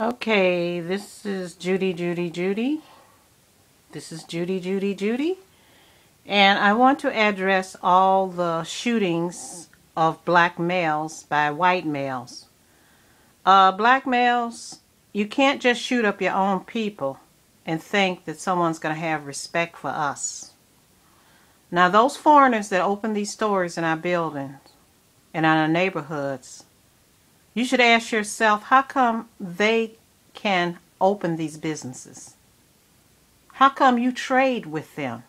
Okay, this is Judy. This is Judy. And I want to address all the shootings of black males by white males. Black males, you can't just shoot up your own people and think that someone's going to have respect for us. Now, those foreigners that open these stores in our buildings and in our neighborhoods, you should ask yourself, how come they can open these businesses? How come you trade with them?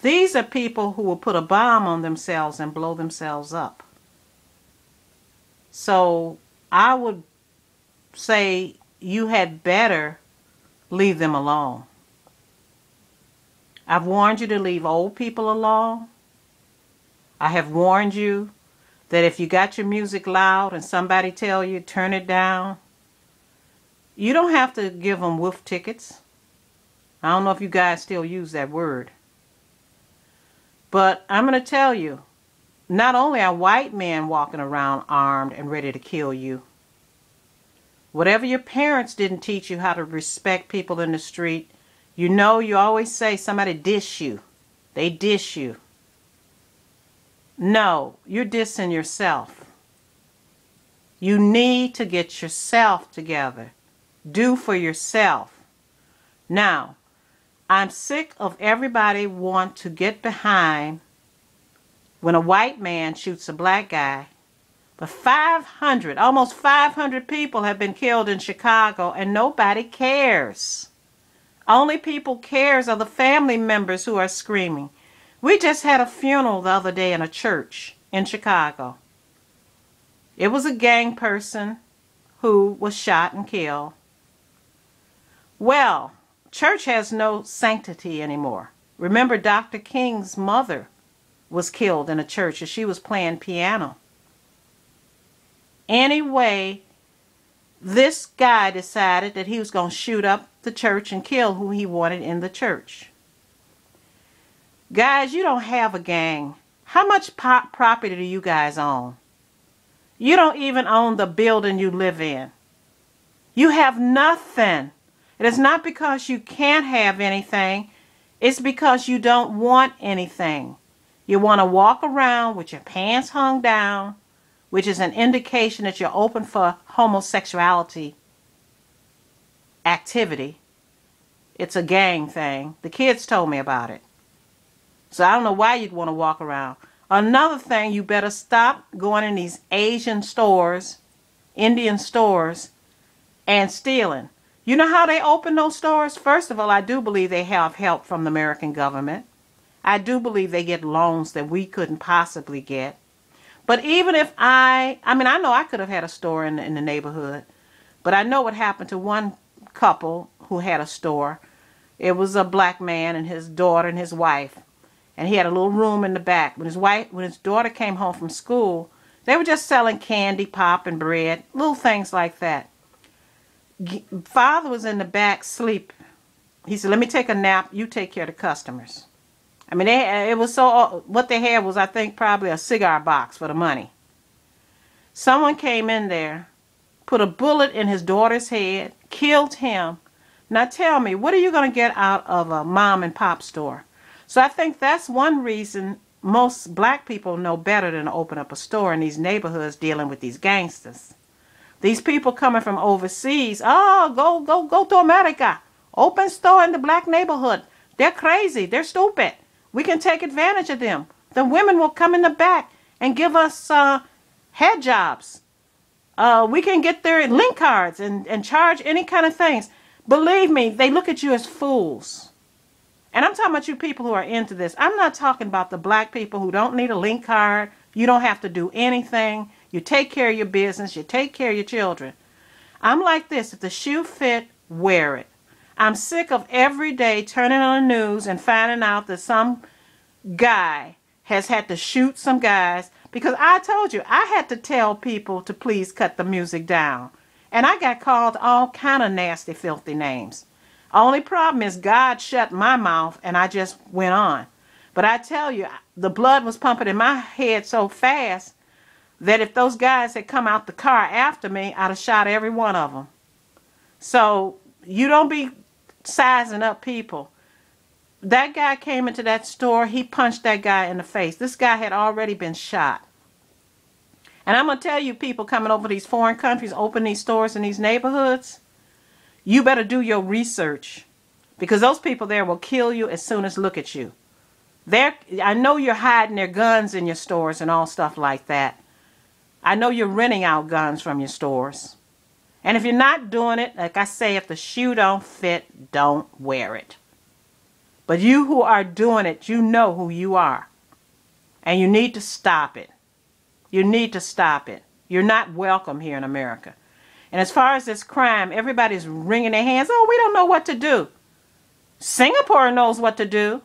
These are people who will put a bomb on themselves and blow themselves up. So I would say you had better leave them alone. I've warned you to leave old people alone. I have warned you that if you got your music loud and somebody tell you turn it down, you don't have to give them wolf tickets. I don't know if you guys still use that word. But I'm going to tell you, not only are white men walking around armed and ready to kill you, whatever your parents didn't teach you how to respect people in the street, you always say somebody dish you. They dish you. No, you're dissing yourself. You need to get yourself together. Do for yourself. Now, I'm sick of everybody want to get behind when a white man shoots a black guy. But almost 500 people have been killed in Chicago and nobody cares. Only people cares are the family members who are screaming. We just had a funeral the other day in a church in Chicago. It was a gang person who was shot and killed. Well, church has no sanctity anymore. Remember, Dr. King's mother was killed in a church as she was playing piano. Anyway, this guy decided that he was going to shoot up the church and kill who he wanted in the church. Guys, you don't have a gang. How much property do you guys own? You don't even own the building you live in. You have nothing. It is not because you can't have anything. It's because you don't want anything. You want to walk around with your pants hung down, which is an indication that you're open for homosexuality activity. It's a gang thing. The kids told me about it. So I don't know why you'd want to walk around. Another thing, you better stop going in these Asian stores, Indian stores, and stealing. You know how they open those stores? First of all, I do believe they have help from the American government. I do believe they get loans that we couldn't possibly get. But even if I know I could have had a store in the neighborhood, but I know what happened to one couple who had a store. It was a black man and his daughter and his wife. And he had a little room in the back. When his daughter came home from school, they were just selling candy, pop, and bread, little things like that. Father was in the back sleep. He said, "Let me take a nap. You take care of the customers." I mean, what they had was, I think, probably a cigar box for the money. Someone came in there, put a bullet in his daughter's head, killed him. Now tell me, what are you going to get out of a mom and pop store? So I think that's one reason most black people know better than to open up a store in these neighborhoods dealing with these gangsters. These people coming from overseas, go to America. Open store in the black neighborhood. They're crazy. They're stupid. We can take advantage of them. The women will come in the back and give us head jobs. We can get their link cards and charge any kind of things. Believe me, they look at you as fools. And I'm talking about you people who are into this. I'm not talking about the black people who don't need a link card. You don't have to do anything. You take care of your business. You take care of your children. I'm like this. If the shoe fit, wear it. I'm sick of every day turning on the news and finding out that some guy has had to shoot some guys. Because I told you, I had to tell people to please cut the music down. And I got called all kind of nasty, filthy names. Only problem is God shut my mouth and I just went on. But I tell you, the blood was pumping in my head so fast. that if those guys had come out the car after me, I'd have shot every one of them. So you don't be sizing up people. That guy came into that store. He punched that guy in the face. This guy had already been shot. And I'm going to tell you, people coming over these foreign countries, open these stores in these neighborhoods, you better do your research, because those people there will kill you as soon as look at you. I know you're hiding their guns in your stores and all stuff like that. I know you're renting out guns from your stores. And if you're not doing it, like I say, if the shoe don't fit, don't wear it. But you who are doing it, you know who you are. And you need to stop it. You need to stop it. You're not welcome here in America. And as far as this crime, everybody's wringing their hands. Oh, we don't know what to do. Singapore knows what to do.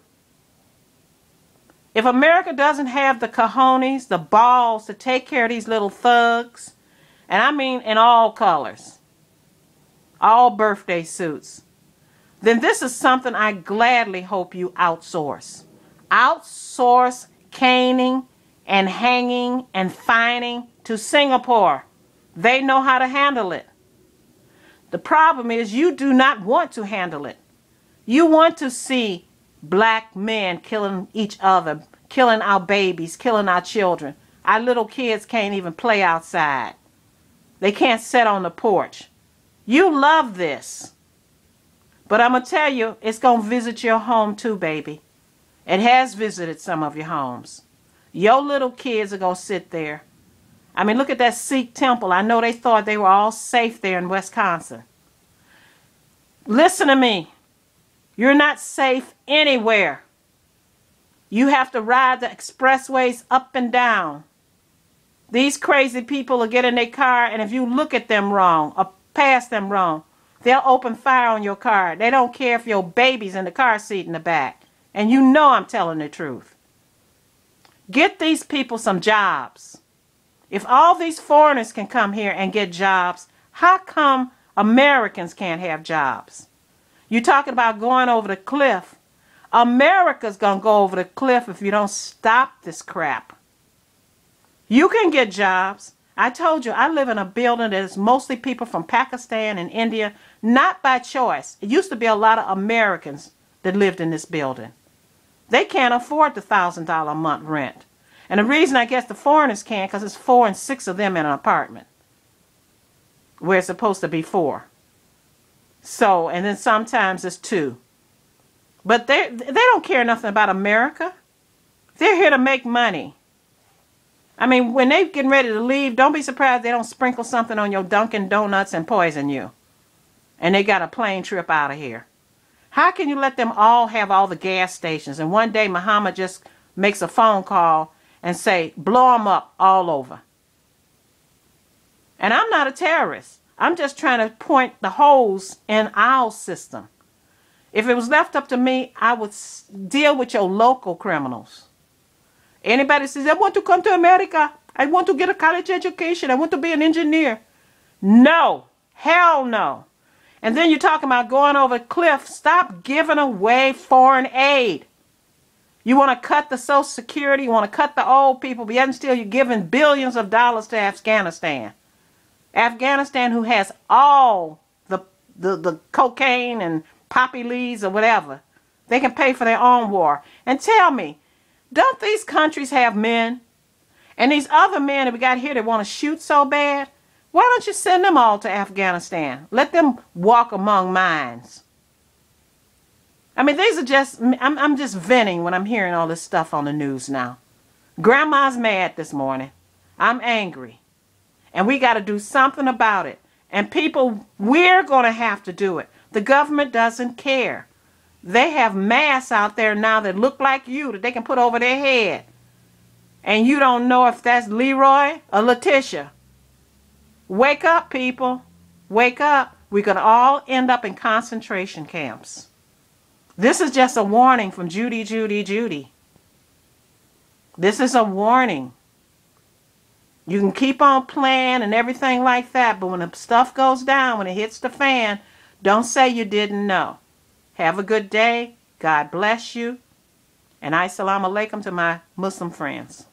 If America doesn't have the cojones, the balls to take care of these little thugs, and I mean in all colors, all birthday suits, then this is something I gladly hope you outsource. Outsource caning and hanging and fining to Singapore. They know how to handle it. The problem is you do not want to handle it. You want to see black men killing each other, killing our babies, killing our children. Our little kids can't even play outside. They can't sit on the porch. You love this. But I'm going to tell you, it's going to visit your home too, baby. It has visited some of your homes. Your little kids are going to sit there. I mean, look at that Sikh temple. I know they thought they were all safe there in Wisconsin. Listen to me. You're not safe anywhere. You have to ride the expressways up and down. These crazy people will get in their car, and if you look at them wrong or pass them wrong, they'll open fire on your car. They don't care if your baby's in the car seat in the back. And you know I'm telling the truth. Get these people some jobs. If all these foreigners can come here and get jobs, how come Americans can't have jobs? You're talking about going over the cliff. America's going to go over the cliff if you don't stop this crap. You can get jobs. I told you, I live in a building that is mostly people from Pakistan and India, not by choice. It used to be a lot of Americans that lived in this building. They can't afford the $1,000 a month rent. And the reason I guess the foreigners can, because it's 4 and 6 of them in an apartment, where it's supposed to be 4. So, and then sometimes it's 2. But they don't care nothing about America. They're here to make money. I mean, when they're getting ready to leave, don't be surprised they don't sprinkle something on your Dunkin' Donuts and poison you. And they got a plane trip out of here. How can you let them all have all the gas stations, and one day Muhammad just makes a phone call and say, blow them up all over? And I'm not a terrorist. I'm just trying to point the holes in our system. If it was left up to me, I would deal with your local criminals. Anybody says, I want to come to America. I want to get a college education. I want to be an engineer. No. Hell no. And then you're talking about going over a cliff. Stop giving away foreign aid. You want to cut the Social Security. You want to cut the old people. But yet and still you're giving billions of dollars to Afghanistan. Afghanistan, who has all the cocaine and poppy leaves or whatever. They can pay for their own war. And tell me, don't these countries have men? And these other men that we got here that want to shoot so bad, why don't you send them all to Afghanistan? Let them walk among mines. I mean, these are just, I'm just venting when I'm hearing all this stuff on the news now. Grandma's mad this morning. I'm angry. And we got to do something about it. And people, we're going to have to do it. The government doesn't care. They have masks out there now that look like you that they can put over their head. And you don't know if that's Leroy or Letitia. Wake up, people. Wake up. We're going to all end up in concentration camps. This is just a warning from Judy, Judy, Judy. This is a warning. You can keep on playing and everything like that, but when the stuff goes down, when it hits the fan, don't say you didn't know. Have a good day. God bless you. And assalamu alaikum to my Muslim friends.